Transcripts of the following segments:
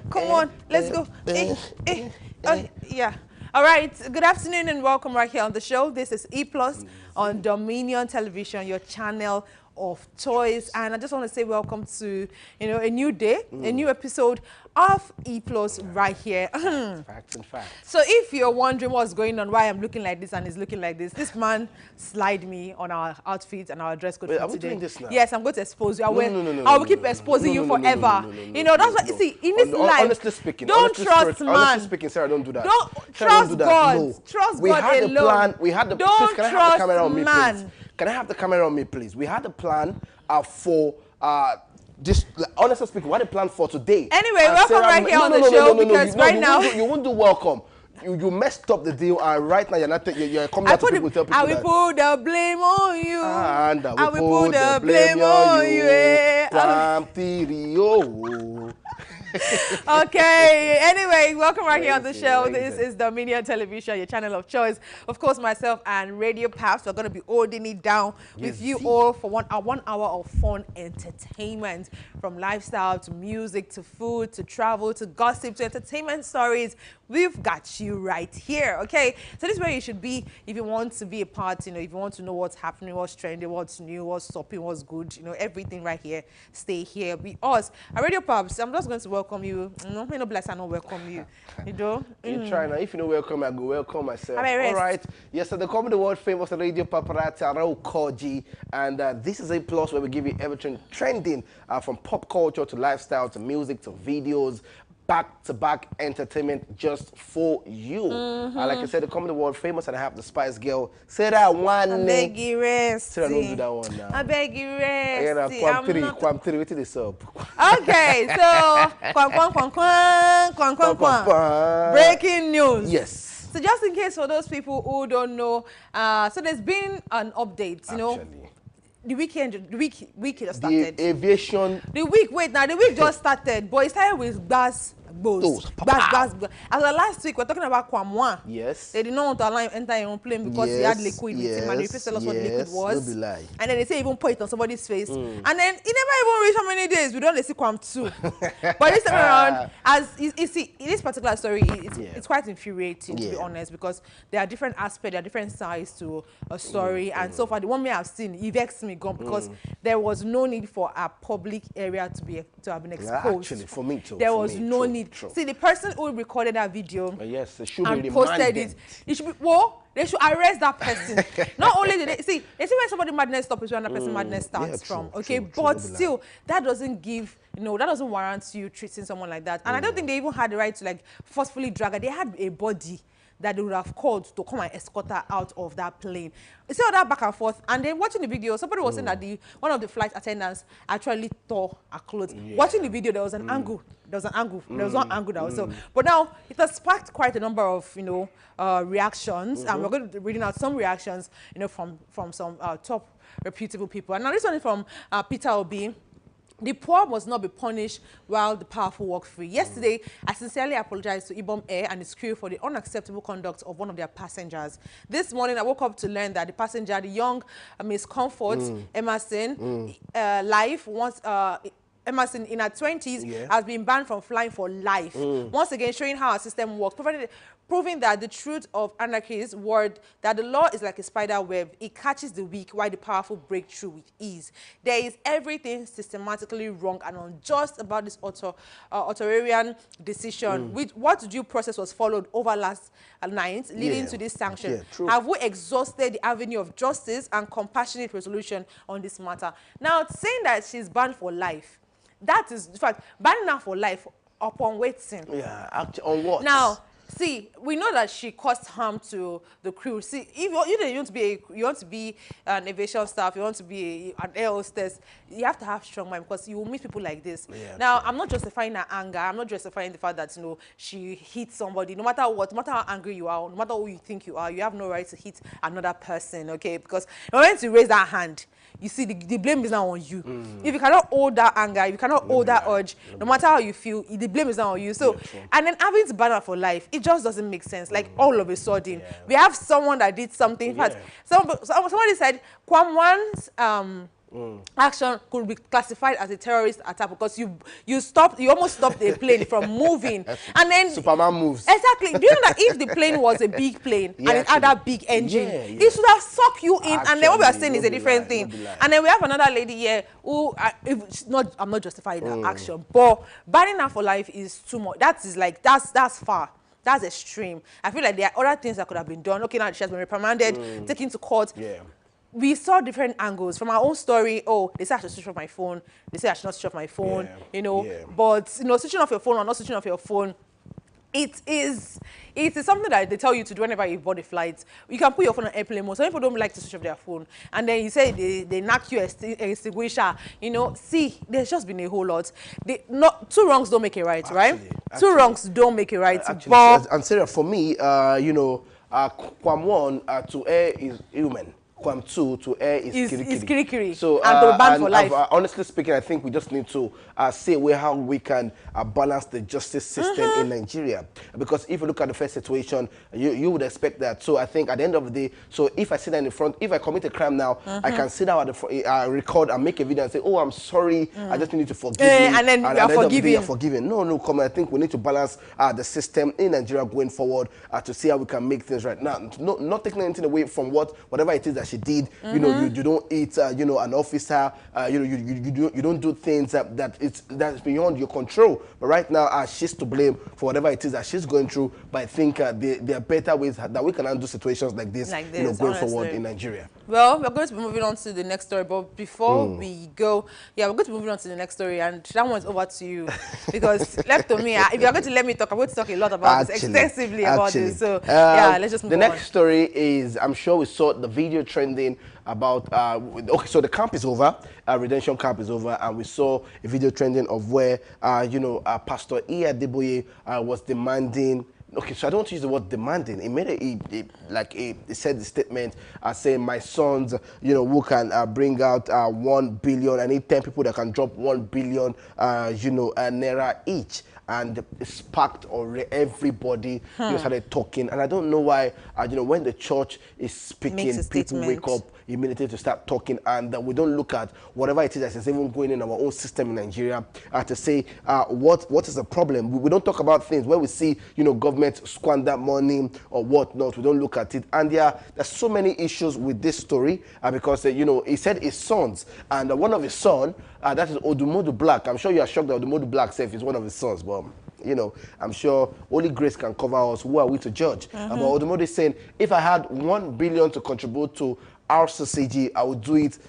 Come on, let's go. Yeah. All right, good afternoon and welcome right here on the show. This is E Plus on Dominion Television, your channel of choice. And I just want to say welcome to, a new day, a new episode of E Plus right here. Facts and facts. So if you're wondering what's going on, why I'm looking like this and he's looking like this man slide me on our outfit and our dress code. Wait, for are we today. Doing this now? Yes, I'm going to expose you. I will keep exposing you forever. That's what you see in this life. Honestly speaking, don't trust man. Honestly speaking, Sarah, don't do that. Don't Sarah, trust don't do that. God. No. Trust we God had alone. The plan. We had the. Don't please, can I trust have the camera on me, man. please? Can I have the camera on me, please? We had a plan for just honestly speaking, what a plan for today. Anyway, welcome Sarah, right here on the show because right now you won't do welcome. You messed up the deal, and right now you're not. You're coming out to people tell people I will put the blame on you. And I will put the blame on you. Okay, anyway, welcome right here on the show. This is Dominion Television, your channel of choice. Of course, myself and Radio Paps, we're going to be holding it down with you all for 1 hour of fun entertainment. From lifestyle to music to food to travel to gossip to entertainment stories, we've got you right here, okay? So this is where you should be if you want to be a part, if you want to know what's happening, what's trending, what's new, what's stopping, what's good, everything right here. Stay here with us. At Radio Paps, I'm just going to welcome you. No bless, I don't welcome you. You try now. If you know welcome, I go welcome myself. All right. Yes, so they call me the world famous Radio Paparazzi Arau Koji, and this is a plus where we give you everything trending from pop culture to lifestyle to music to videos. Back-to-back entertainment just for you. Like I said, they call me the world famous, and I have the Spice Girl. Say that one. I beg you rest. Say I don't do that one now. I beg you rest. Yeah, Kwam 3, what is up? Okay, so breaking news. Yes. So just in case for those people who don't know, so there's been an update, The week just started. The aviation. The week just started, but it started with gas. As last week, we're talking about Kwamwa. Yes. They did not want to allow him enter his own plane because he had liquid with him, and they first tell us what the liquid was. No be lie. And then they say even pour it on somebody's face. And then it never even reached how many days. We don't see Kwam 2. But this time around, as you see, in this particular story, it's quite infuriating, to be honest, because there are different aspects, there are different sides to a story. And so far, the one I've seen, it vexed me gone because there was no need for a public area to have been exposed. Actually, for me too. There was no need. True. See, the person who recorded that video yes, they should and be posted it should be, they should arrest that person. Not only did they see when somebody madness stops is when that person madness starts from. Okay, but still, that doesn't give, that doesn't warrant you treating someone like that. And I don't think they even had the right to forcefully drag her. They had a body that they would have called to come and escort her out of that plane. You see all that back and forth, and then watching the video, somebody was saying that one of the flight attendants actually tore her clothes. Watching the video, there was an angle. There was one angle that was so. But now it has sparked quite a number of reactions, and we're going to be reading out some reactions, from some top reputable people. And now this one is from Peter Obi. The poor must not be punished while the powerful walk free. Yesterday, I sincerely apologized to Ibom Air and its crew for the unacceptable conduct of one of their passengers. This morning, I woke up to learn that the passenger, the young Miss Comfort Emerson, Emerson in her 20s has been banned from flying for life. Once again, showing how our system works. proving that the truth of anarchy's word that the law is like a spider web. It catches the weak while the powerful break through with ease. There is everything systematically wrong and unjust about this authoritarian decision. Which what due process was followed over last night, leading to this sanction? Have we exhausted the avenue of justice and compassionate resolution on this matter? Now, saying that she's banned for life, that is, in fact, banning her for life upon waiting. Yeah, actually, on what? Now, see, we know that she caused harm to the crew. See, if you want to be an aviation staff, you want to be an air hostess, you have to have strong mind because you will meet people like this. Yeah, now, I'm not justifying her anger. I'm not justifying the fact that she hit somebody. No matter what, no matter how angry you are, no matter who you think you are, you have no right to hit another person. Okay, because you're going to raise that hand. You see, the blame is now on you. If you cannot hold that anger, if you cannot hold that urge, no matter how you feel, the blame is now on you. So, and then having to ban her for life, it just doesn't make sense. Like all of a sudden, we have someone that did something. In fact, somebody said Kwamwan's action could be classified as a terrorist attack because you almost stopped the plane from moving, and then Superman moves. Exactly. Do you know that if the plane was a big plane and it had that big engine, it should have sucked you in, and then what we are saying is a different thing. And then we have another lady here who, I'm not justifying her action, but banning her for life is too much. That is like that's far. That's extreme. I feel like there are other things that could have been done. Okay, now she has been reprimanded, taken to court. We saw different angles from our own story. Oh, they say I should switch off my phone. They say I should not switch off my phone. But switching off your phone or not switching off your phone, it is something that they tell you to do whenever you board a flight. You can put your phone on airplane mode. Some people don't like to switch off their phone, and then you say they knock you extinguisher. See, there's just been a whole lot. Two wrongs don't make it right, right? Two wrongs don't make it right. And Sarah, for me, Kwam1 to air is human. Kwam 2 to air is kirikiri. So, and to ban for life. Honestly speaking, I think we just need to say how we can balance the justice system in Nigeria. Because if you look at the first situation, you would expect that. So I think at the end of the day, so if I sit down in the front, if I commit a crime now, I can sit down at the record and make a video and say, oh, I'm sorry, I just need to forgive me. And then you are forgiven. No, come on. I think we need to balance the system in Nigeria going forward to see how we can make things right. Now, not taking anything away from whatever it is that she did. You don't eat an officer. You don't do things that's beyond your control. But right now, she's to blame for whatever it is that she's going through. But I think there are better ways that we can handle situations like this, going forward in Nigeria. Well, we're going to be moving on to the next story, but before we go, we're going to be moving on to the next story, and that one's over to you because left to me. If you're going to let me talk, I'm going to talk a lot about this, extensively about this. So let's just move on. The next story is, I'm sure we saw the video trending about okay, so the camp is over, redemption camp is over, and we saw a video trending of where Pastor E. Adeboye was demanding. Okay, so I don't want to use the word demanding. He made he said the statement saying, my sons, who can bring out 1 billion. I need 10 people that can drop 1 billion, naira each. And it sparked everybody started talking. And I don't know why, when the church is speaking, people wake up immediately to start talking, and we don't look at whatever it is that is even going in our own system in Nigeria to say what is the problem. We don't talk about things where we see government squander money or whatnot. We don't look at it, and there's so many issues with this story because he said his sons, and one of his sons, that is Odumodu Black. I'm sure you are shocked that Odumodu Black is one of his sons, but I'm sure only grace can cover us. Who are we to judge? But Odumodu is saying, if I had 1 billion to contribute to RCCG, I would do it.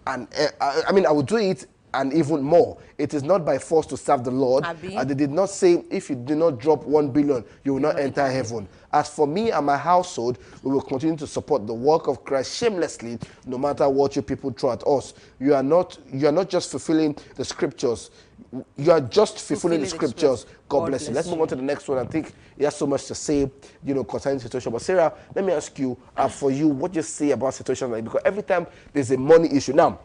I would do it and even more. It is not by force to serve the Lord. They did not say, if you do not drop 1 billion, you will not enter heaven. As for me and my household, we will continue to support the work of Christ shamelessly, no matter what you people throw at us. You are not just fulfilling the scriptures. You are just fulfilling the scriptures. God bless you. Let's move on to the next one. I think he has so much to say, concerning the situation. But Sarah, let me ask you, for you, what you say about situations like, because every time there's a money issue. Now,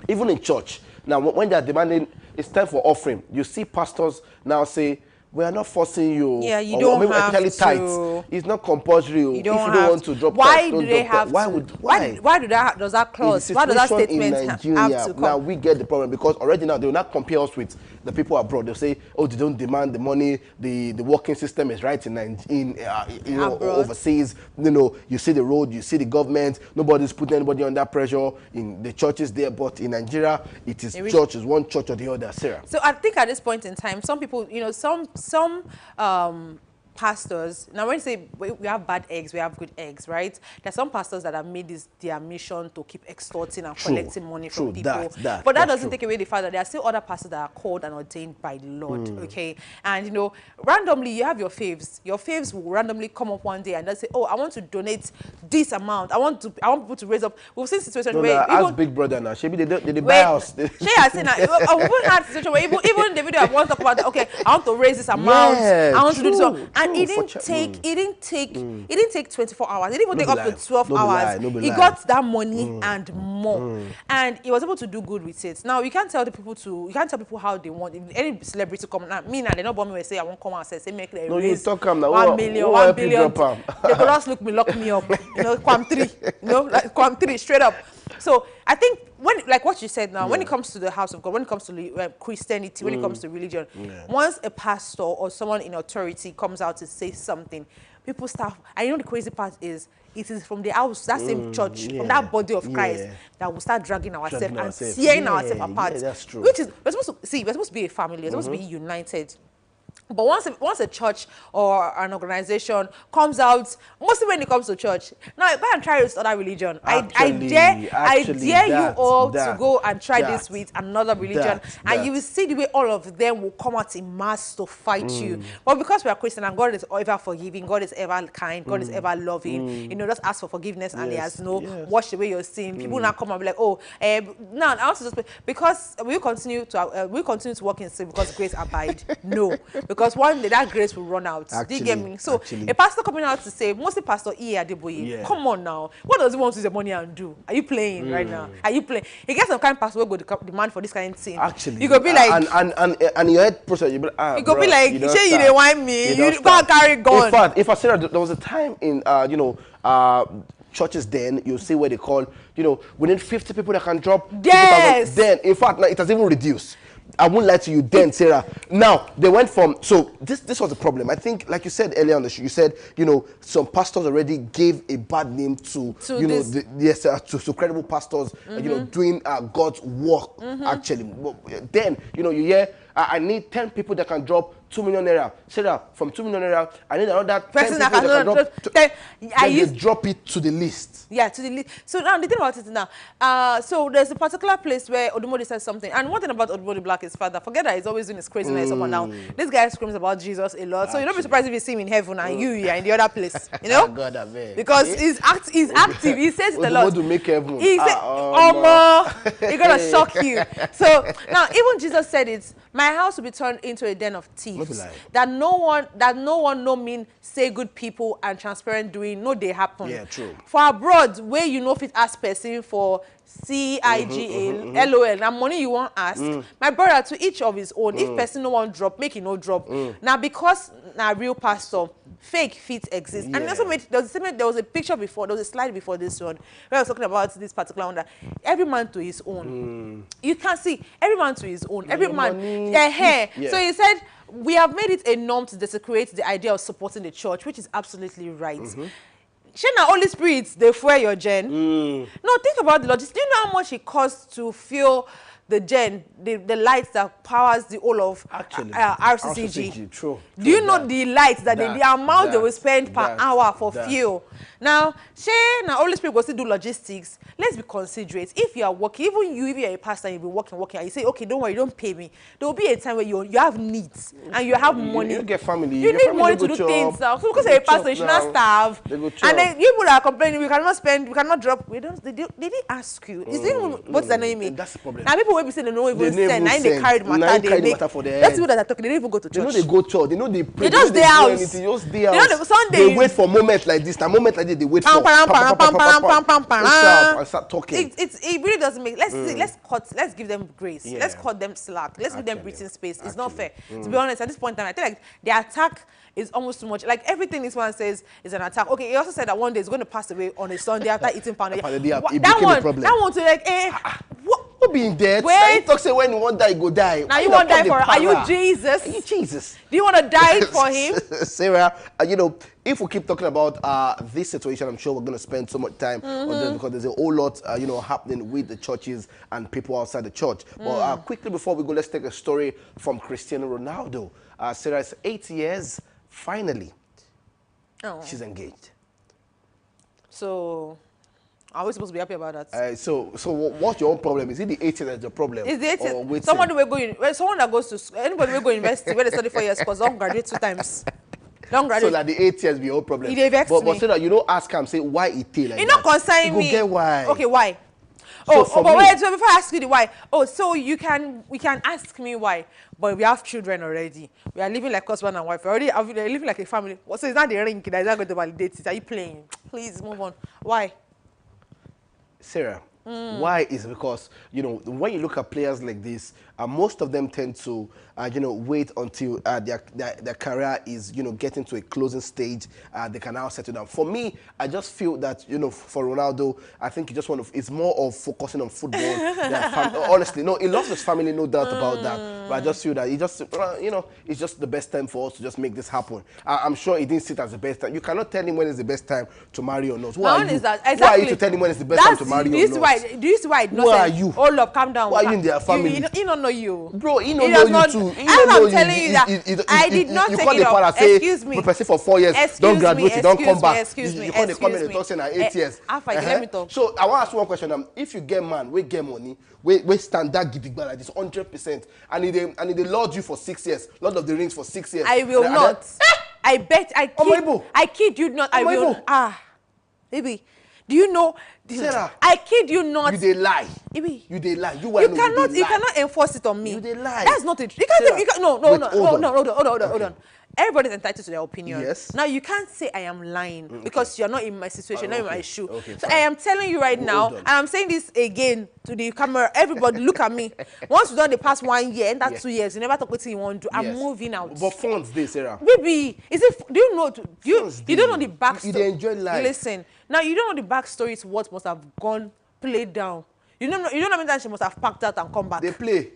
even in church, now when they are demanding, it's time for offering. You see pastors now say, we are not forcing you. Yeah, you don't maybe have especially to. tight. It's not compulsory. You don't if you don't want to drop why tight, do they have why to? would Why does that clause? Why does that statement in have Nigeria, to come? now we get the problem because already now they will not compare us with the people abroad. They'll say, oh, they don't demand the money. The working system is right in overseas. You know, you see the road, you see the government. Nobody's putting anybody under pressure in the churches there. But in Nigeria, it is churches, one church or the other. Sarah. So I think at this point in time, some people, you know, some pastors, now when you say we have bad eggs, we have good eggs, right? There's some pastors that have made this their mission to keep extorting and collecting money from people. But that doesn't take away the fact that there are still other pastors that are called and ordained by the Lord, okay? And, you know, randomly, you have your faves. Your faves will randomly come up one day and they'll say, oh, I want to donate this amount. I want people to raise up. We've seen situations where... ask Big Brother now. Maybe they buy house. We've had situations where even the video I want to talk about, okay, I want to raise this amount. Yeah, I want to do this one. And it didn't take 24 hours. It didn't even take up to 12 hours. He got that money and more. And he was able to do good with it. Now you can't tell people how they want. If any celebrity come now, me and they not bomb me and say I won't come and say make them raise 1 million, 1 billion. They could just lock me up. You know, Quam 3. You know, like Quam 3 straight up. So I think when, like what you said now, when it comes to the house of God, when it comes to Christianity, when it comes to religion, once a pastor or someone in authority comes out to say something, people start. And you know the crazy part is, it is from the house, that same church, from that body of Christ, that will start dragging ourselves and tearing ourselves apart. Yeah, that's true. Which is we're supposed to be a family. We're supposed to be united. But once a church or an organization comes out, mostly when it comes to church, now go and try this other religion. I dare you all to go and try this with another religion, and you will see the way all of them will come out in mass to fight you. But because we are Christian and God is ever forgiving, God is ever kind, God is ever loving, you know, just ask for forgiveness and He has wash away your sin. People now come and be like, oh, now I want to just because we continue to walk in sin because grace abide. No. Because one day that grace will run out. Do you get me? So a pastor coming out to say, mostly Pastor E. Adeboye, come on now. What does he want to use the money and do? Are you playing right now? Are you playing? He gets some kind of pastor who go demand for this kind of thing. Actually. You could be like... And your head process, you be like, you could be like, you don't want me. You can't carry gun. In fact, if I say that there was a time in, churches then, you see where they call, we need 50 people that can drop. Yes. Then, in fact, now it has even reduced. I won't lie to you then, Sarah. Now, they went from, so this was the problem. I think, like you said earlier on the show, you said, some pastors already gave a bad name to credible pastors, doing God's work, actually. Then, you hear, I need 10 people that can drop 2 million naira. Sarah, from 2 million naira, I need another 10 people that can drop. Then you drop it to the list. Yeah, to the list. So now the thing about it now, so there's a particular place where Odumodi says something, and one thing about Odumodi Black is father. Forget that he's always doing his craziness up and down. This guy screams about Jesus a lot, so you don't be surprised if you see him in heaven and you are in the other place. You know, God, I mean. Because he's active. He says it a lot. To make heaven. He said, he's gonna shock you. So now even Jesus said it. My house will be turned into a den of thieves. That no one no mean say good people and transparent doing. No, they happen. Yeah, true. For abroad, where you know if it ask person for CIGA, LOL, now money you won't ask. My brother, to each of his own. If person no one drop, make it no drop. Now because now real pastor, fake feet exist. And also there was a picture before, there was a slide before this one where I was talking about this particular one that every man to his own. You can see every man to his own. Every man hair. So he said we have made it a norm to desecrate the idea of supporting the church, which is absolutely right. Shana Holy Spirit, they fuel your gen. No, think about the logistics. Do you know how much it costs to fuel the gen, the lights that powers the whole of RCCG? True. Do you know the lights that the amount they will spend per hour for fuel? Now, now Holy Spirit will still do logistics. Let's be considerate. If you are working, even you, if you are a pastor and you've been working, and you say, okay, don't worry, don't pay me. There will be a time where you have needs and you have money. You get family. You need money to do things now. So because you're a pastor, you should not starve. And then people are complaining, we cannot spend, we cannot drop. They didn't ask you. It's what's the name? That's the problem. Now people people will be saying they don't even send. Now they carry the matter. For their Those people that are talking, they don't even go to church. They know they go to church. They know they pray. They just they stay house. Anything. They just stay house. You know, Sunday. They wait for moments like this. A moment like this, they wait for. And start talking. It really doesn't make. Let's give them grace. Yeah. Let's cut them slack. Let's give them breathing space. It's not fair. To be honest, at this point in time, I think like the attack is almost too much. Like everything this one says is an attack. Okay, he also said that one day he's going to pass away on a Sunday after eating pounded yam. That one to like, what being dead? Wait. Talk say when you want die, you go die. Now you want to die for? Are you Jesus? Are you Jesus? Do you want to die for him? Sarah, you know, if we keep talking about this situation, I'm sure we're going to spend so much time on this because there's a whole lot, you know, happening with the churches and people outside the church. But quickly before we go, let's take a story from Cristiano Ronaldo. Sarah, it's 8 years. Finally, she's engaged. So, are we supposed to be happy about that? So what's your own problem? Is it the 8 years that's the problem? Is the 8 years? Someone that goes to school, anybody will go to university where they study 4 years because don't graduate 2 times. Don't graduate. So that the 8 years be your problem. It vex me. But so that you don't ask him, say why it take like it not concern me. You get why. Okay, why? So but wait, so before I ask you the why, so we can ask me why, but we have children already. We are living like husband and wife. We're living like a family. So it's not the ring that is not going to validate it. Are you playing? Please move on. Why? Sarah, why is because, you know, when you look at players like this, most of them tend to, you know, wait until their career is, you know, getting to a closing stage. They can now settle down. For me, I just feel that, you know, for Ronaldo, I think he just want to, it's more of focusing on football than honestly, no, he loves his family, no doubt about that. But I just feel that he just, you know, it's just the best time for us to just make this happen. I'm sure he didn't see it as the best time. You cannot tell him when is the best time to marry or not. Who are you? Exactly. Why are you to tell him when is the best time to marry or not? Do you see why? Who are you? Hold up, calm down. Why are you in their family? He don't know you. Bro, he don't know you too. I'm telling you that I did not take it up. Excuse me. Professor for 4 years, don't graduate, don't come back. Excuse me. You can't come in and talk saying 8 years. Let me talk. So I want to ask you one question. If you get man, we get money, we stand that gidigba like this 100%, and they lord you for 6 years, Lord of the Rings for 6 years. I will not. I bet. I kid you not. I will. Baby. Do you know? Sarah, I kid you not. You dey lie. Ibi. You dey lie. You cannot enforce it on me. You dey lie. That's not it. You can't. No. Hold on. Everybody's entitled to their opinion. Yes. Now you can't say I am lying because you're not in my situation, not in my shoe. Okay, so I am telling you right now, and I'm saying this again to the camera. Everybody, look at me. Once you've done the past 1 year and that 2 years, you never talk what you want to do. I'm moving out. But funds, this Sarah. Baby, is it? Do you know? You don't know the backstory. You enjoy life. Listen, now you don't know the backstory to what must have gone played down. You don't know how many times she must have packed out and come back. They play.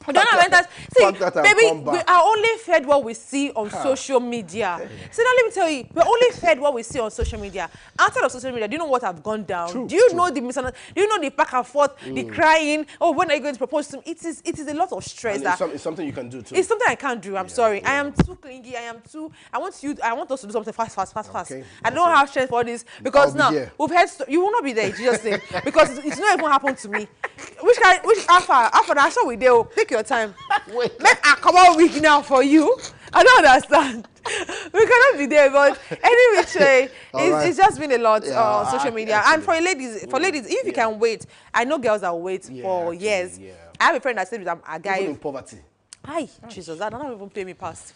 We don't know when that. See, baby, we are only fed what we see on social media. So now let me tell you, we're only fed what we see on social media. Outside of social media, do you know what have gone down? Do you know the misunderstanding? Do you know the back and forth, the crying? Oh, when are you going to propose to me? It is a lot of stress. It's something you can do too. It's something I can't do. I'm sorry. I am too clingy. I want us to do something fast. Okay. I don't have strength for this because now we've heard. You will not be there. Jesus name, because it's not even happened to me. Which after that, so we do. Take your time. Wait. Make a come on week now for you. I don't understand. We cannot be there, but anyway, it's just been a lot on social media. And for ladies, if you can wait, I know girls that wait for years. Yeah. I have a friend that said with a guy even in poverty. Hi, Jesus, that don't even pay me past.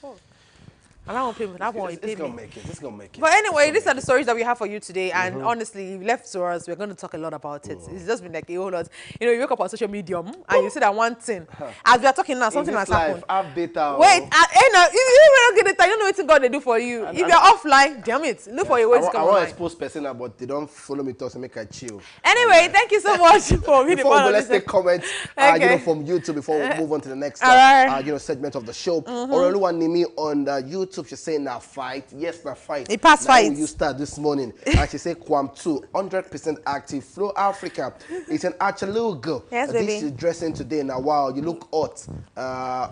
I don't pay me. That one it's gonna make it. It's gonna make it. But anyway, these are the stories that we have for you today. And honestly, left to us, we're going to talk a lot about it. It's just been like a whole lot. You know, you wake up on social media and you see that one thing. As we are talking now, something has happened. Have data. Wait, if you don't get data, you know what God they do for you. If you're offline, damn it, look for your way to come online. I want to expose person now, but they don't follow me to make a chill. Anyway, thank you so much for being part of this. Let's take comments, you know, from YouTube before we move on to the next you know, segment of the show. Oluwa Nimi on YouTube, she's saying now fight. Yes, now fight. It passed fight. You start this morning. And she said, Kwam 2, 100% active. Flow Africa. It's an Achalugo. Yes, baby. This is dressing today. Now, wow, you look hot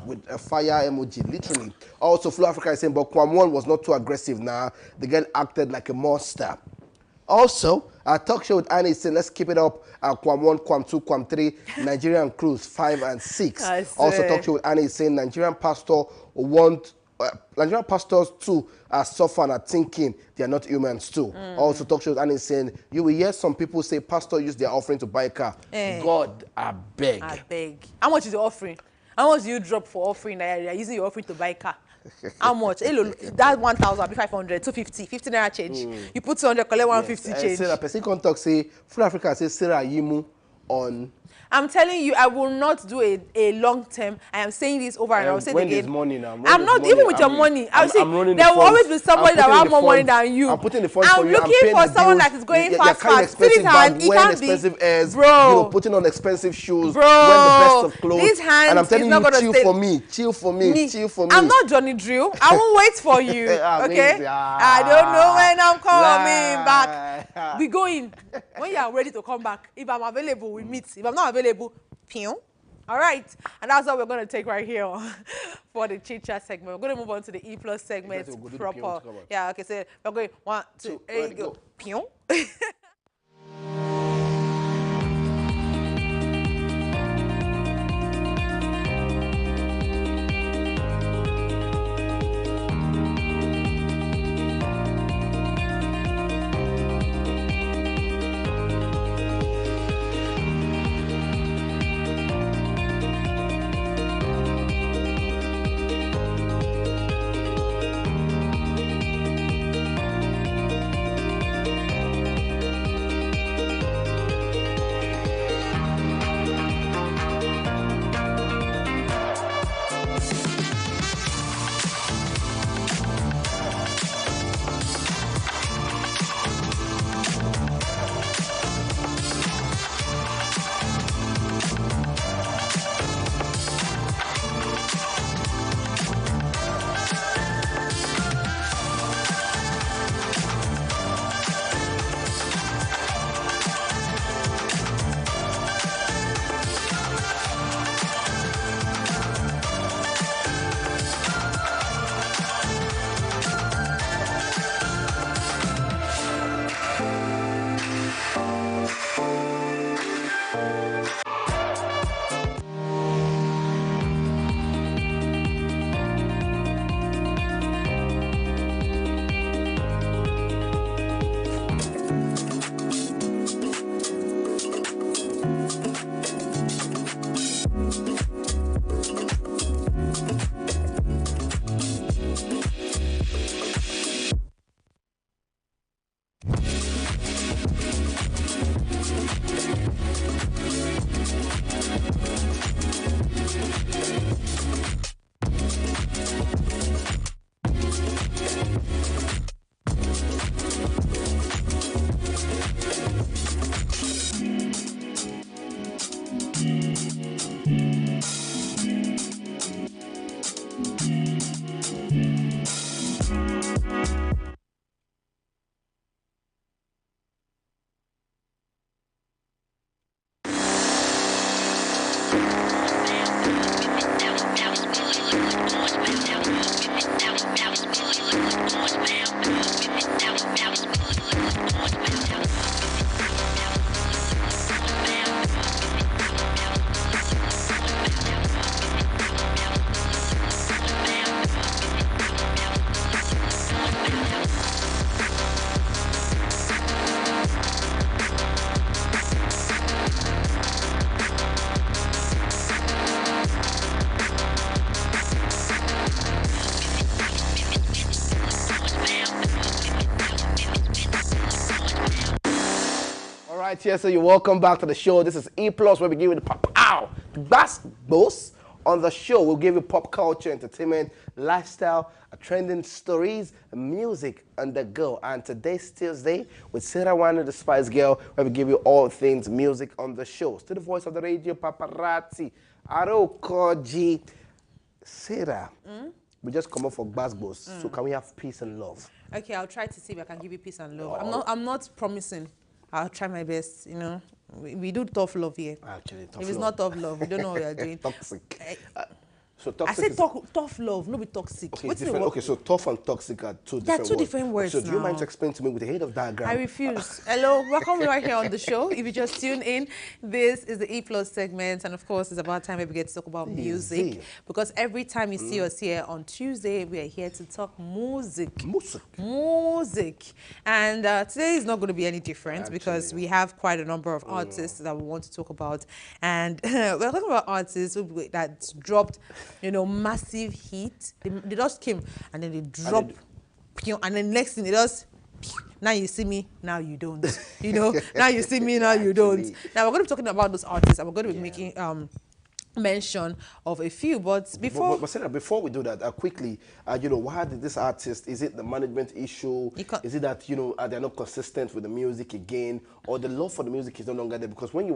with a fire emoji, literally. Also, Flow Africa is saying, but Kwam 1 was not too aggressive now. The girl acted like a monster. Also, our talk show with Annie is saying, let's keep it up. Kwam 1, Kwam 2, Kwam 3, Nigerian cruise 5 and 6. Also, talk show with Annie is saying, Nigerian pastor Nigerian pastors too are suffering and thinking they are not humans too. Also talk shows and he's saying, you will hear some people say pastor use their offering to buy a car. God, I beg. I beg. How much is the offering? How much do you drop for offering that you're using your offering to buy a car? How much? Hello, that 1,000 be 500, 250, 50 naira change. You put 200, collect 150 change. Sarah, person can talk say, Full Africa say Sarah Yimu on. I'm telling you, I will not do a long term. I am saying this over and I will say it again. When there's money now. I'm not, even with your money. I will say, there will always be somebody that will have more money than you. I'm putting the funds for you. I'm looking for someone that is going fast. Still his hand, it can't be. Expensive airs, bro. You know, putting on expensive shoes, bro. wearing the best of clothes. This hand and I'm telling is not you, chill for me, chill for me, chill for me. I'm not Johnny Drew. I won't wait for you. Okay? I don't know when I'm coming back. We going. When you are ready to come back. If I'm available, we meet. If I'm not available, pew. All right, and that's what we're going to take right here for the chit chat segment. We're going to move on to the E+ segment proper. Yeah, okay, so we're going 1, 2, 3, go. Pew. Right here, so you're welcome back to the show. This is E+, where we give you the best boss on the show. We'll give you pop culture, entertainment, lifestyle, trending stories, music on the go. And today's Tuesday with Sarah Wano, the Spice Girl, where we give you all things music on the show. Still the voice of the radio, Paparazzi, Arokoji. Sarah, we just come up for Basbos, so can we have peace and love? Okay, I'll try to see if I can give you peace and love. I'm not promising. I'll try my best, you know. We do tough love here. Actually, tough if it's love. not tough love, we don't know what we are doing. Toxic. So toxic I said tough love, no be toxic. Okay, different. Okay, so tough and toxic are two different They're two words. different words So do you now. mind to explain to me with the head of diagram? I refuse. Hello, welcome right here on the show. If you just tune in, this is the E Plus segment, and of course, it's about time we get to talk about music. Easy. Because every time you see us here on Tuesday, we are here to talk music. Music. And today is not going to be any different because we have quite a number of artists that we want to talk about. And we're talking about artists that dropped, massive hit. They just came and then they dropped, and then next thing they just, now you see me, now you don't. Now you see me, now you don't. Now we're going to be talking about those artists, and we're going to be making mention of a few, but before Sarah, before we do that, quickly, why did this artist? Is it the management issue? Is it that they're not consistent with the music again, or the love for the music is no longer there? Because when we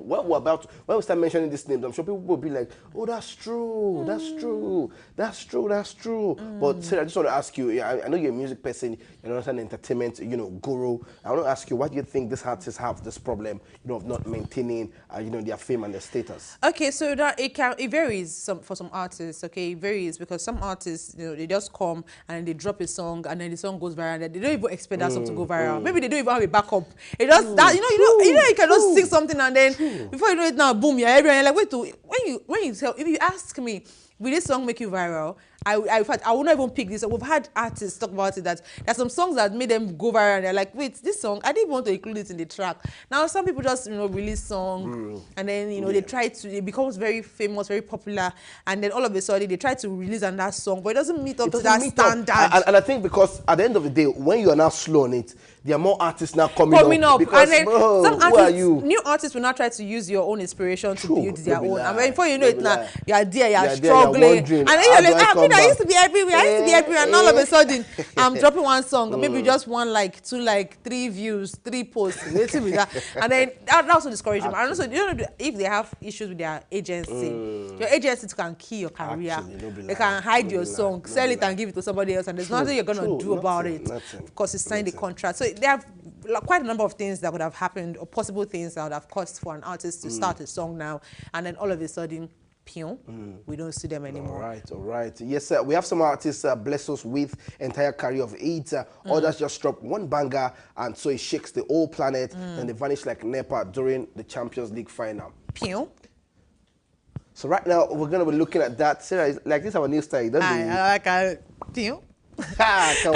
start mentioning these names, I'm sure people will be like, "Oh, that's true, that's true, that's true, that's true." But Sarah, I just want to ask you. I know you're a music person, you're not an entertainment, guru. I want to ask you, why do you think these artists have this problem, of not maintaining, their fame and their status? Okay, so that it varies for some artists. Okay, it varies because some artists, they just come and they drop a song and then the song goes viral. And they don't even expect that song to go viral. Maybe they don't even have a backup. It just that you can just sing something and then before you know it now, boom, you're everywhere. You're like, wait, when you tell, if you ask me, will this song make you viral? In fact, I will not even pick this. We've had artists talk about it, that there's some songs that made them go viral and they're like, wait, this song, I didn't want to include it in the track. Now, some people just, release song and then, it becomes very famous, very popular. And then all of a sudden, they try to release another song, but it doesn't meet up to that standard. And I think because at the end of the day, when you are now slow on it, there are more artists now coming up. Because, and then some artists, who are you? New artists will now try to use your own inspiration to build their own. Lie. And before you know it now, you're there, you're You're struggling. wondering, And then you're like, I used to be everywhere, and all of a Eh. sudden, I'm dropping one song, maybe just one like, 2 like, 3 views, 3 posts, waiting with that. And then that also discourages them. And also, if they have issues with their agency, your agency can kill your career. They can hide your song, sell it and give it to somebody else, and there's nothing you're going to do about it because you signed the contract. So they have quite a number of things that would have happened, or possible things that would have cost for an artist to start a song now, and then all of a sudden, we don't see them anymore. All right. Yes, sir. We have some artists bless us with entire career of 8. Others just drop one banger, and so it shakes the whole planet, and they vanish like NEPA during the Champions League final. So right now, we're going to be looking at that. Sarah, like this is our new style, doesn't it? I like Pew. Come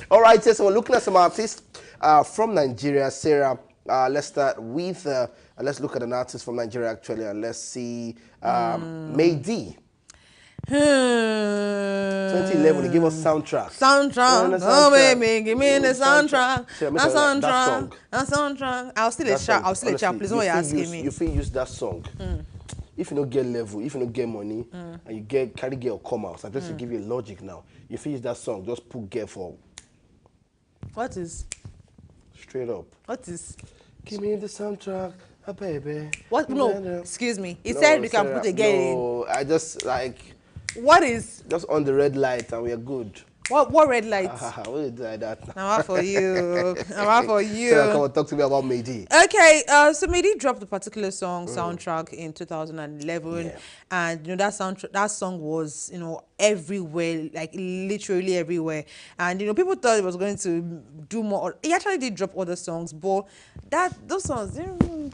All right, so we're looking at some artists from Nigeria. Sarah, let's start with, let's look at an artist from Nigeria actually, and let's see, Maydi. 2011, they gave us soundtrack. Oh baby, give me the soundtrack. That soundtrack. I'll still a chat. Please, what you're asking me. You feel use that song. If you don't get level, if you don't get money, and you carry girl come out, so I'm just to give you logic now. You feel use that song, just put girl for. What is? Straight up. What is? Give me the soundtrack, baby. What? No, excuse me. He said we can put a girl in. No, I just like. What is? Just on the red light and we are good. What red lights? What did you do like that? I'm out for you. I'm out for you. So come on, talk to me about Maydi. Okay, so Maydi dropped the particular song soundtrack in 2011, and that song was everywhere, like literally everywhere, and people thought it was going to do more. He actually did drop other songs, but those songs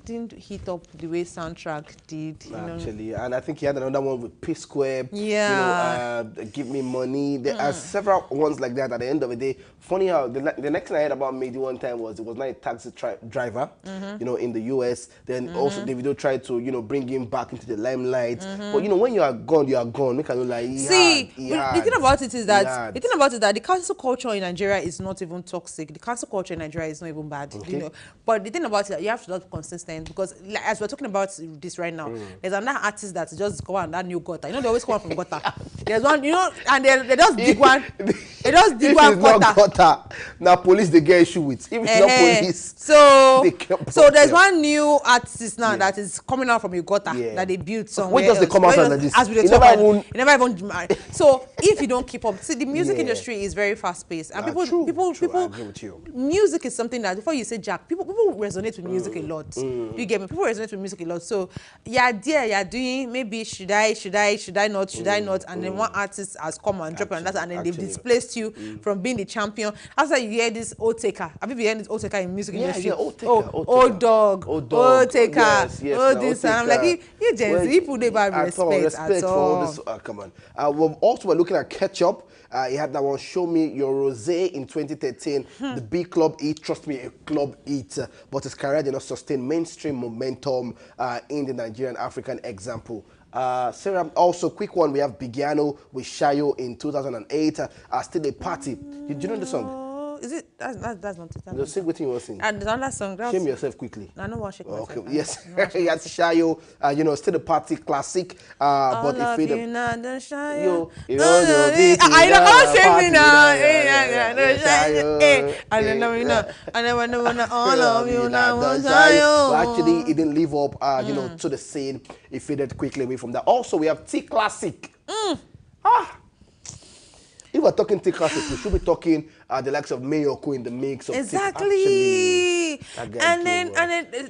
didn't hit up the way soundtrack did. Actually, and I think he had another one with P Square. Yeah. Give Me Money. There are several ones like that. At the end of the day, funny how the next thing I heard about Maydi one time was it was not a taxi driver, in the US. Then also Davido tried to bring him back into the limelight. But when you are gone, you are gone. Make I know like the thing about it is that the cancel culture in Nigeria is not even toxic. The cancel culture in Nigeria is not even bad. But the thing about it, you have to be consistent, because as we're talking about this right now, there's another artist that just go on that new gutter. They always come from gutter. There's one, and they just dig one. It just if it's not gutter, now police they get issue with. If it's not police, so there's one new artist now that is coming out from a gutter that they built somewhere. When does they come out like this? As we never even. So if you don't keep up, see, the music industry is very fast paced, and people. I agree with you. Music is something that before you say Jack, people resonate with music a lot. You get me? People resonate with music a lot. So you're doing maybe should I not, and then one artist has come and dropped and that, and then they've displaced you from being the champion. After you hear this old taker, have you been hearing this old taker in music industry? Old dog, old taker, yes, old this, and I'm like, you Gen Z people, they buy respect at all. For all this, come on. We're looking at Ketchup. He had that one, Show Me Your Rosé, in 2013. The big club hit, trust me, a club hit, but his career did not sustain mainstream momentum in the Nigerian African example. Sarah, also quick one, we have Bigiano with Shayo in 2008. Still a Party. Did you know the song? Is it? That's not it. The sing what you want to sing. And another song. Shame yourself quickly. I don't want to shake myself. Okay. Yes. He has Shayo. Still a Party classic. But if it. Yo. I don't shame me now. I don't know. I never know all of you now. Actually, it didn't live up. To the scene. It faded quickly away from that. Also, we have T Classic. If we're talking T Classic, we should be talking the likes of Mayoko in the mix of exactly. And then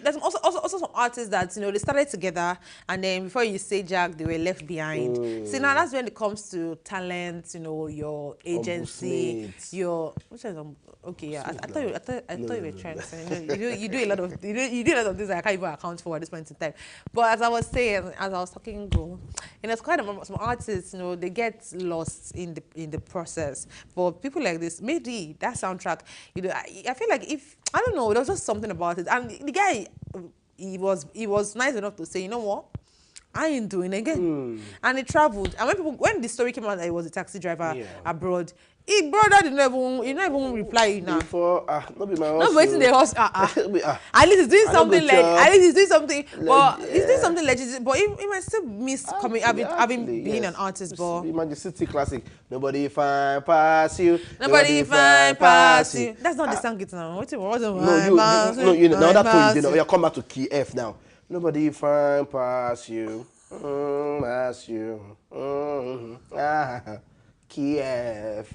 there's also some artists that they started together, and then before you say Jack, they were left behind. See, now that's when it comes to talent, your agency, your okay, yeah. I thought you were trying to say you do a lot of things I can't even account for at this point in time. But as I was saying, as I was talking, it's quite some artists, they get lost in the process. But people like this, maybe that soundtrack, I feel like I don't know, there was just something about it. And the guy, he was nice enough to say, you know what, I ain't doing it again. And he traveled. And when the story came out that he was a taxi driver abroad, his brother he didn't even reply now. Before, not be my hustle. Not waiting the hustle. At least he's doing something but he's doing something legit. But he might still miss having been an artist. But imagine City Classic. Nobody find pass you. Nobody find pass you. That's not the song it's now. Now that tune, you come back to key F now. Nobody find pass you. Pass you. Key F.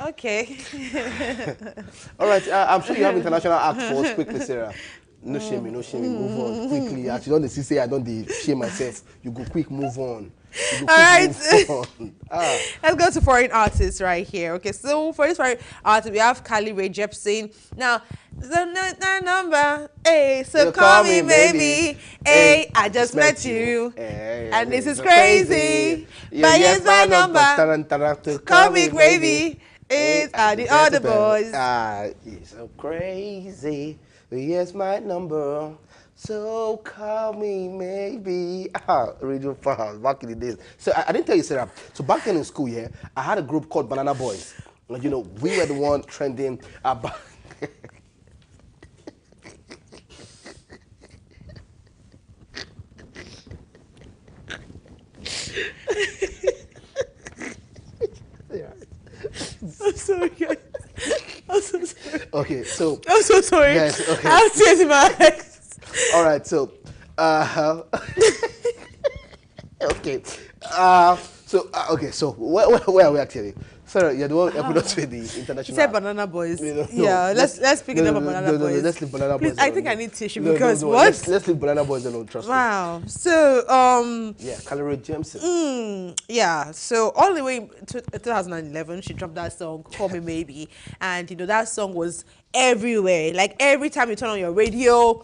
Okay. All right. I'm sure you have international act for us quickly, Sarah. No shame, move on quickly. Actually, don't say I don't shame myself. You go quick, move on. All right. Let's go to foreign artists right here. Okay, so for this foreign artist, we have Carly Rae Jepsen. Now, the number, hey, so call me baby. Hey, I just met you, and this is crazy. But here's my number. Call me baby. It's the other boys. It's so crazy. Here's my number. So call me maybe. Radio Files back in the days. So I didn't tell you, Sarah. So back then in school, I had a group called Banana Boys. We were the one trending about. I'm sorry, guys. I'm so sorry. Okay, so I'm so sorry. Yes, okay. I have tears in my eyes. All right, so okay, so where are we actually? Sorry, you're the one helping us with the international. You said Banana Boys. Let's pick it up on Banana Boys. Let's leave Banana Boys. Please, I think I need tissue because what? Let's leave Banana Boys alone. Trust me. Wow. So Carly Rae Jepsen. So all the way to 2011, she dropped that song "Call Me Maybe," and that song was everywhere. Like every time you turn on your radio,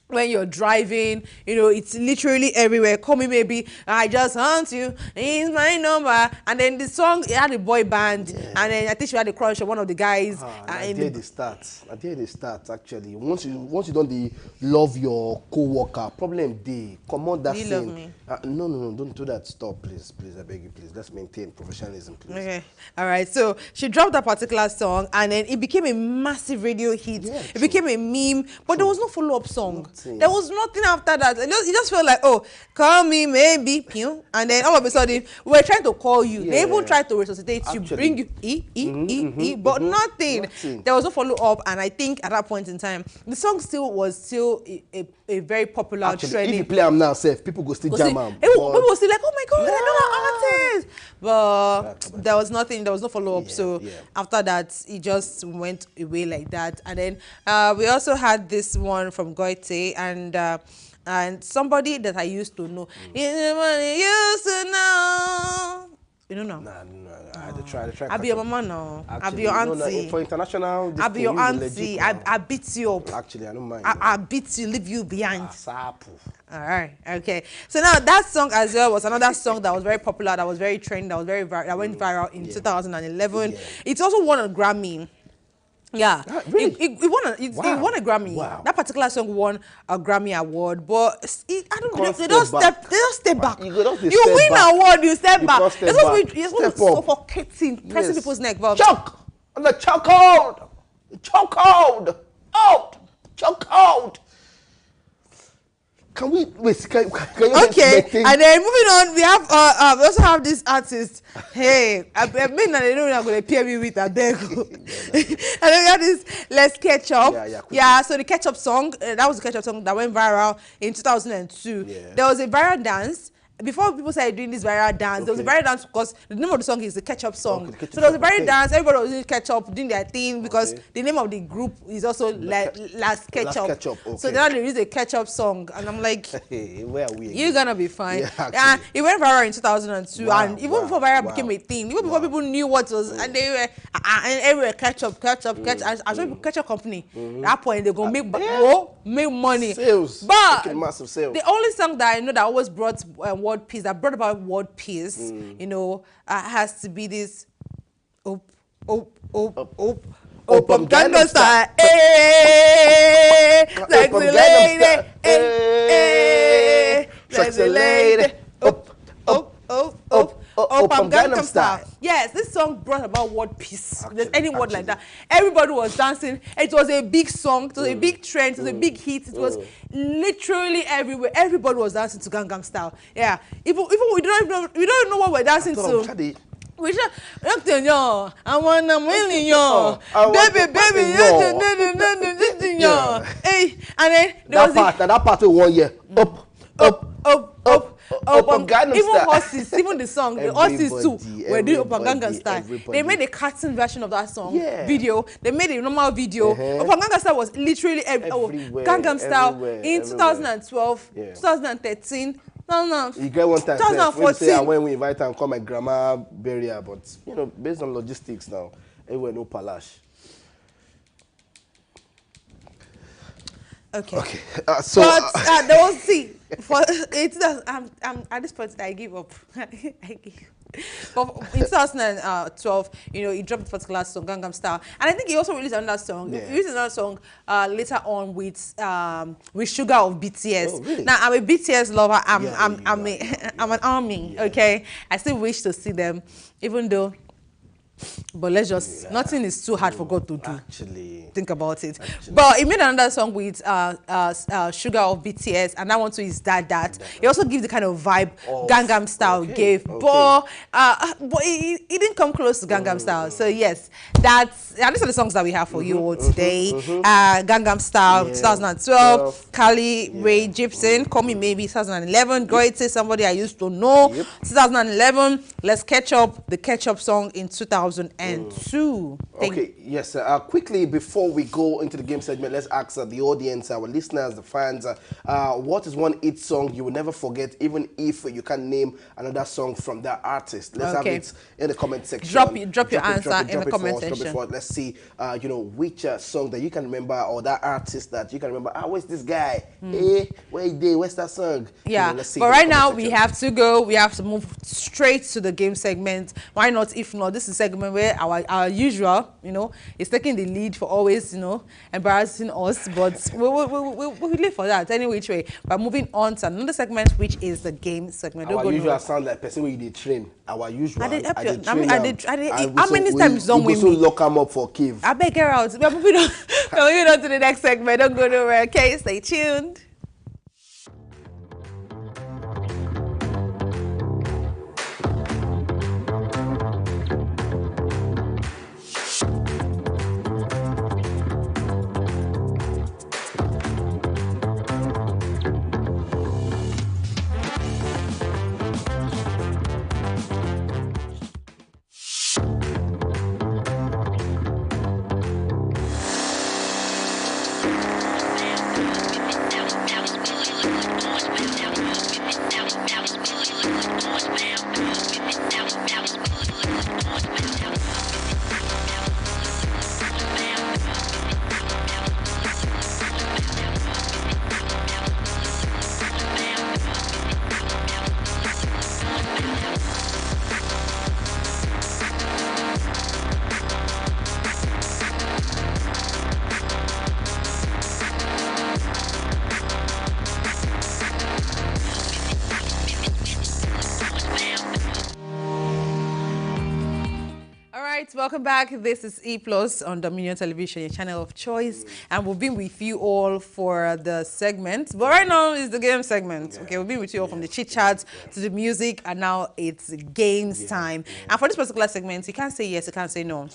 when you're driving, it's literally everywhere. Call me maybe, I just want you, it's my number. And then the song, it had a boy band, and then I think she had a crush on one of the guys. I dare they start actually. Once you don't love your co-worker, problem day. Come on, that thing. Love me? No, don't do that. Stop, please, I beg you, please. Let's maintain professionalism, please. Okay, all right. So she dropped that particular song, and then it became a massive radio hit. It became a meme, but there was no follow-up song. Nothing. There was nothing after that. It just felt like, oh, call me maybe, pew. And then all of a sudden, we were trying to call you. They even tried to resuscitate you, bring you, but nothing. There was no follow-up, and I think at that point in time, the song was still a very popular trending. If you play them now, people go still jam them. People will still like, oh my God, I know that artist. But there was nothing, there was no follow-up. So after that, it just went away like that. And then we also had this one from Goite and somebody that I used to know. Somebody used to know. You don't know? Nah. I try. I'll be your mama now. I'll be your auntie. For international, I'll be your auntie. I beat you up. Actually, I don't mind. I beat you, leave you behind. All right, okay. So now that song as well was another song that was very popular, that was very trending, that was that went viral in 2011. Yeah. It also won a Grammy. Yeah, really? it won a Grammy. Wow. That particular song won a Grammy award, but they don't step back. You win an award, you step back. It's supposed to be suffocating, pressing people's neck. Choke! On the chokehold! Chokehold! Out! Chokehold! Can you okay, and then moving on, we have we also have this artist. Hey, I mean that they know I'm gonna pair me with a beg. And then we have this Let's Ketchup. Yeah, so the Ketchup song, that was the Ketchup song that went viral in 2002. Yeah. There was a viral dance. Before people started doing this viral dance, there was a viral dance because the name of the song is the Ketchup song. So there was a viral dance, everybody was doing Ketchup, doing their thing because the name of the group is also Last Ketchup. So now they use a Ketchup song, and I'm like, where are we? You're gonna be fine. Yeah, it went viral in 2002, and even before viral became a thing, even before people knew what it was, and they were and everywhere Ketchup. I showed Ketchup company. At that point, they're gonna make money. Sales, but massive sales. The only song that I know that always brought world peace, that brought about world peace, you know, has to be this Opam Gangnam Style, sexy lady, sexy lady, Opam Gangnam Style. Yes, this song brought about world peace. There's any word like that. Everybody was dancing. It was a big song. It was a big trend. It was a big hit. It was literally everywhere. Everybody was dancing to Gangnam Style. Yeah. Even we don't know what we're dancing to. We just yo. I wanna win yo. Baby, yo. Hey, and then there was that part of 1 year. Opam Gangnam even Style. horses, even the song, the horses too were doing Opam Gangnam Style. They made a cartoon version of that song video. They made a normal video. Opam Gangnam Style was literally everywhere. Gangnam Style in 2012, 2013. You get one time 2014. When we invite her and call my grandma burial, but you know, based on logistics now, everywhere no palash. Okay. So there was for it's I'm at this point I give up. I give. But in 2012, you know, he dropped the particular song Gangnam Style, and I think he also released another song. He released another song later on with Suga of BTS. Oh, really? Now I'm a BTS lover. I'm an army. Okay, I still wish to see them, even though. But let's just nothing is too hard for God to do. Actually, think about it. But he made another song with Suga of BTS, and that one too is that. He also gives the kind of vibe Gangnam Style gave, but he didn't come close to Gangnam Style. So yes, these are the songs that we have for you all today. Gangnam Style 2012, Kali Ray Jepsen, Call Me Maybe 2011, Goite, Somebody I Used to Know 2011, Let's Catch Up, the Ketchup song in 2002. Okay, yes. Quickly before we go into the game segment, let's ask the audience, our listeners, the fans, what is one hit song you will never forget, even if you can't name another song from that artist? Let's have it in the comment section. Drop your answer in the comment section. Let's see, you know, which song that you can remember, or that artist that you can remember. Where's this guy? Hey, where's that song? Yeah, let's see. But right now we have to go. We have to move straight to the game segment. Why not? If not, this is segment segment where our usual, is taking the lead for always, embarrassing us. But we'll live for that any which way. But moving on to another segment, which is the game segment. Our usual sound like person where you train. Our usual. How many times don't we lock them up for cave? I beg her out. We're moving on. We're moving on to the next segment. Don't go nowhere. Okay, stay tuned. Welcome back. This is E Plus on Dominion Television, your channel of choice, and we've been with you all for the segment. But right now is the game segment. Okay, we've been with you all from the chit chats to the music, and now it's games time. And for this particular segment, you can't say yes, you can't say no.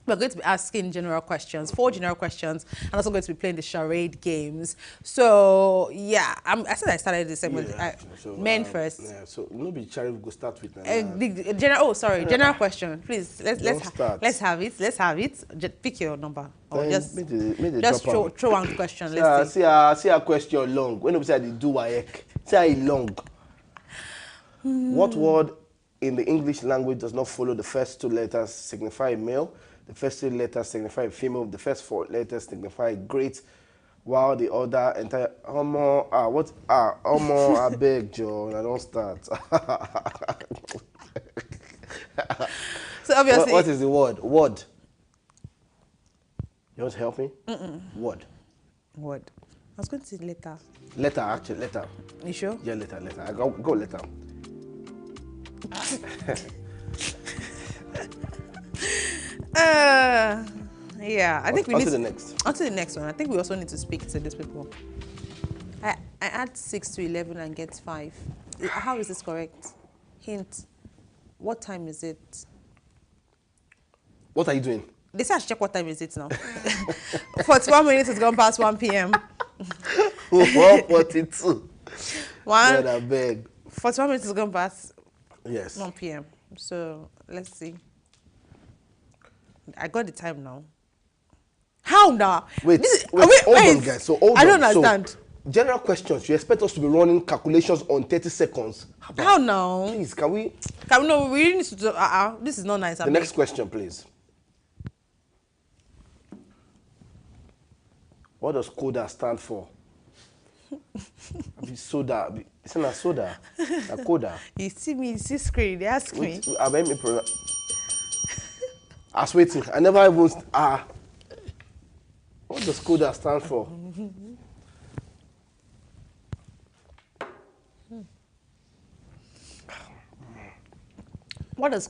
We're going to be asking general questions, 4 general questions, and also going to be playing the charade games. So, yeah, I said I started this segment. Men first. Yeah, so maybe charade will go start with. General question. Please, let's have it. Let's have it. Just pick your number. Or just throw one question. Let's see a question long. When we say they do WAEC, say long. What word in the English language does not follow the first 2 letters signify male? The first 3 letters signify female. The first 4 letters signify great, while the other entire I beg John, I don't start. So obviously, what is the word? Word. You want to help me? Word. Word. I was going to say letter. Letter, actually, letter. You sure? Yeah, letter. I go letter. Yeah, I think we need to the next. On to the next one. I think we also need to speak to these people. I add 6 to 11 and get 5. How is this correct? Hint. What time is it? What are you doing? They say I should check what time is it now. 41 minutes has gone past 1 p.m. 1:42. One. I beg. 41 minutes has gone past. Yes. 1 p.m. So let's see. I got the time now. How now? Wait, hold on, guys. So hold on. I don't understand. So, general questions. You expect us to be running calculations on 30 seconds? How now? Please, can we? No, we really need to do. This is not nice. The next question, please. What does CODA stand for? Soda. It's not soda. A CODA. You see me, you see screen. They ask me. I was waiting. I never even. What does CODA stand for? What does?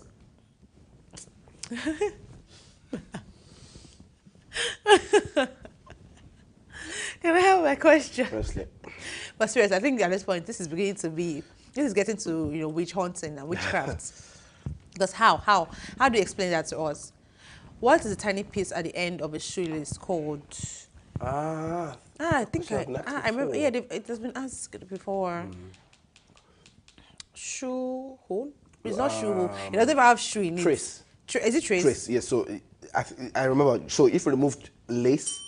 Can I have my question? Firstly. But seriously, I think at this point, this is getting to witch hunting and witchcraft. Because how do you explain that to us? What is the tiny piece at the end of a shoelace called? I think I remember. Yeah, it has been asked before. Shoe hole? It's not shoe hole. It doesn't even have shoe in it. Trace. Is it trace? Trace. Yes. So I remember. So if you removed lace,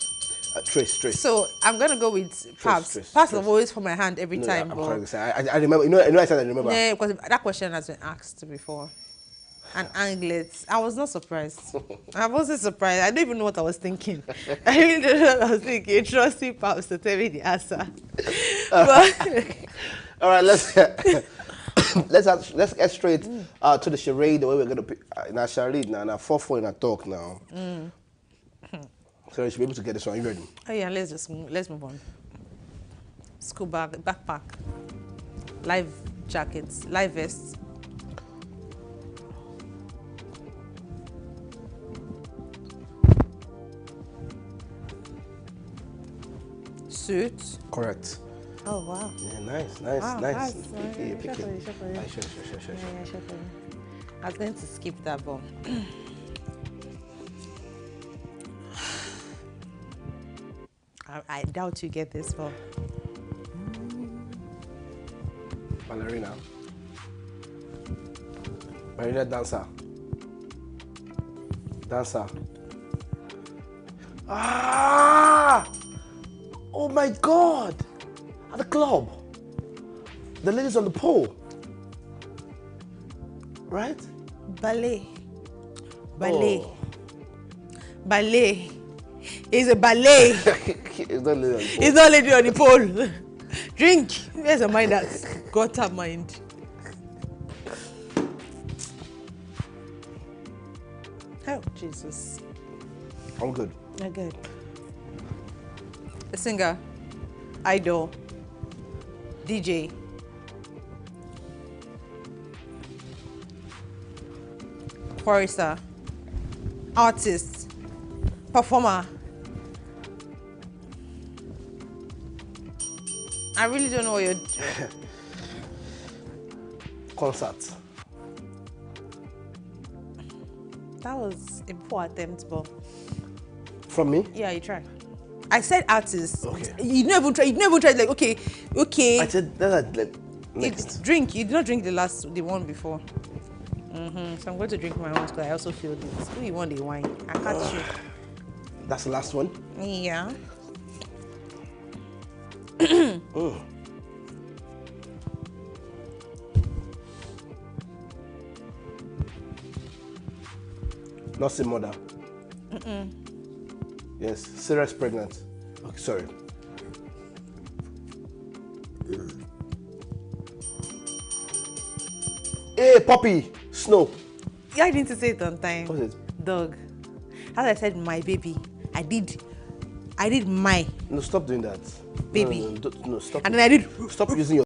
trace. So I'm gonna go with Paps. Paps have always for my hand every time. I'm trying to say. I remember. I said I remember. Yeah, because that question has been asked before. And anglets. I was not surprised. I wasn't surprised. I don't even know what I was thinking. I really don't know what I was thinking. Trusting Paps to tell me the answer. But all right, let's. let's get straight to the charade. The way we're gonna in our charade now, in our 4-4 in our talk now. So you should be able to get this one. You ready? Oh yeah, let's move on. School bag, backpack, live jackets, live vests. Suit. Correct. Oh wow. Yeah, nice. Okay, Pick it. Sure. I was going to skip that, but I doubt you get this far. Ballerina dancer. Ah! Oh my God! At the club. The ladies on the pole. Right? Ballet. Oh. Ballet. It's a ballet. It's not lady on the pole. It's not lady on the pole. Drink. Where's your mind at? Got her mind. Oh, Jesus. I'm good. You're good. A singer, idol, DJ, chorister, artist, performer. I really don't know what you're doing. Concert. That was a poor attempt, but From me? yeah, you try. I said artist. Okay. You never try. Like okay. I said that's like next. Drink. You did not drink the one before. So I'm going to drink my own because I also feel this. Who you want the wine? I catch you. That's the last one. Yeah. Nursing mother. Yes, serious pregnant. Okay, sorry. Hey, puppy, Snow. Yeah, I didn't say it on time. What's it? Dog. As I said, my baby. I did my No, stop doing that. baby. No, stop. And then I did. Stop using your